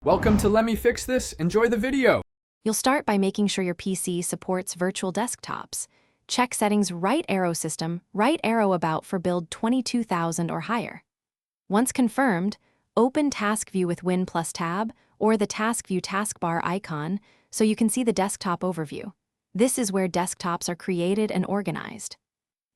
Welcome to Let Me Fix This. Enjoy the video. You'll start by making sure your PC supports virtual desktops. Check settings right arrow system, right arrow about for build 22,000 or higher. Once confirmed, open Task View with Win plus Tab or the Task View taskbar icon so you can see the desktop overview. This is where desktops are created and organized.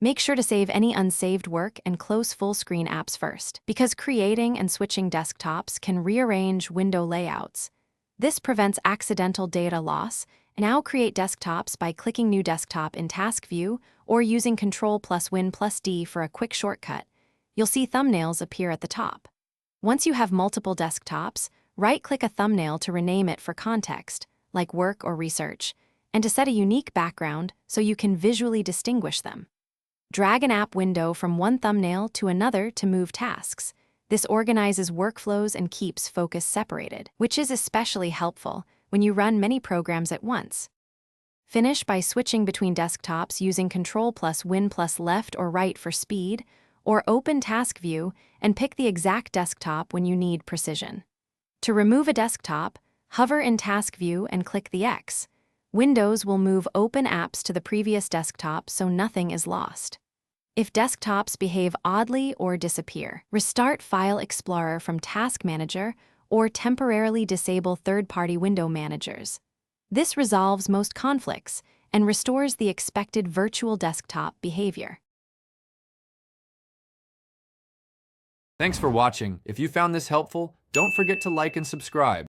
Make sure to save any unsaved work and close full-screen apps first, because creating and switching desktops can rearrange window layouts. This prevents accidental data loss. Now create desktops by clicking New Desktop in Task View or using Ctrl plus Win plus D for a quick shortcut. You'll see thumbnails appear at the top. Once you have multiple desktops, right-click a thumbnail to rename it for context, like work or research, and to set a unique background so you can visually distinguish them. Drag an app window from one thumbnail to another to move tasks. This organizes workflows and keeps focus separated, which is especially helpful when you run many programs at once. Finish by switching between desktops using Ctrl plus Win plus left or right for speed, or open Task View and pick the exact desktop when you need precision. To remove a desktop, hover in Task View and click the X. Windows will move open apps to the previous desktop so nothing is lost. If desktops behave oddly or disappear, restart File Explorer from Task Manager or temporarily disable third-party window managers. This resolves most conflicts and restores the expected virtual desktop behavior. Thanks for watching. If you found this helpful, don't forget to like and subscribe.